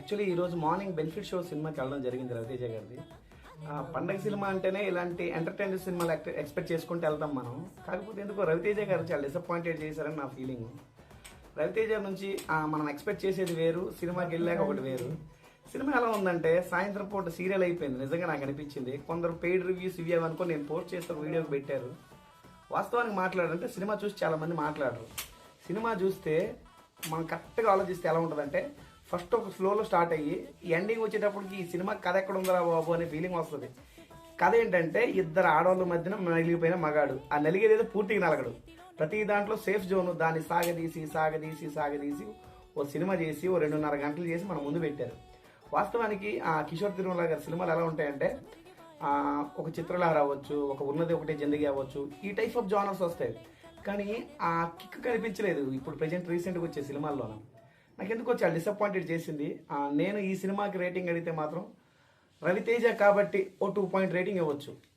Actually ఈరోజు morning benefit show సినిమాకి వెళ్ళడం జరిగింది రవితేజ గారిది. పండగ సినిమా అంటేనే ఇలాంటి ఎంటర్టైనర్ సినిమాలు ఎక్స్పెక్ట్ చేసుకుంటూ వెళ్తాం మనం. కాకపోతే ఎందుకో రవితేజ గారు చాలా డిసప్పాయింటెడ్ చేశారని నా ఫీలింగ్. రవితేజ నుంచి మనం ఎక్స్పెక్ట్ చేసేది వేరు, సినిమాకి వెళ్ళాక ఒకటి వేరు. సినిమా ఎలా ఉందంటే సాయంత్రం పూట సీరియల్ అయిపోయింది. నిజంగా నాకు అనిపించింది. కొందరు పెయిడ్ రివ్యూస్ ఇవి అనుకో నేను పోస్ట్ చేస్తే వీడియోకి పెట్టారు. వాస్తవానికి మాట్లాడాలంటే సినిమా చూసి చాలా మంది మాట్లాడరు. సినిమా చూస్తే మనం కరెక్ట్గా ఆలోచిస్తే ఎలా ఉంటుందంటే ఫస్ట్ ఒక ఫ్లోలో స్టార్ట్ అయ్యి ఎండింగ్ వచ్చేటప్పటికి ఈ సినిమా కథ ఎక్కడ ఉందిరా బాబు అనే ఫీలింగ్ వస్తుంది. కథ ఏంటంటే ఇద్దరు ఆడవాళ్ళ మధ్యన నలిగిపోయిన మగాడు, ఆ నలిగేదేదో పూర్తిగా నలగడు. ప్రతి దాంట్లో సేఫ్ జోను, దాన్ని సాగదీసి ఓ సినిమా చేసి ఓ 2.5 గంటలు చేసి మన ముందు పెట్టారు. వాస్తవానికి ఆ కిషోర్ తిరుమల గారి సినిమాలు ఎలా ఉంటాయంటే ఒక చిత్రలహరి అవ్వచ్చు, ఒక ఉన్నది ఒకటే జిందగీ అవ్వచ్చు, ఈ టైప్ ఆఫ్ జానర్స్ వస్తాయి. కానీ ఆ కిక్ కనిపించలేదు ఇప్పుడు ప్రజెంట్ రీసెంట్గా వచ్చే సినిమాల్లోనూ. నాకు ఎందుకో చాలా డిసప్పాయింటెడ్ చేసింది. నేను ఈ సినిమాకి రేటింగ్ అడిగితే మాత్రం రవితేజ కాబట్టి ఓ 2 పాయింట్ రేటింగ్ ఇవ్వచ్చు.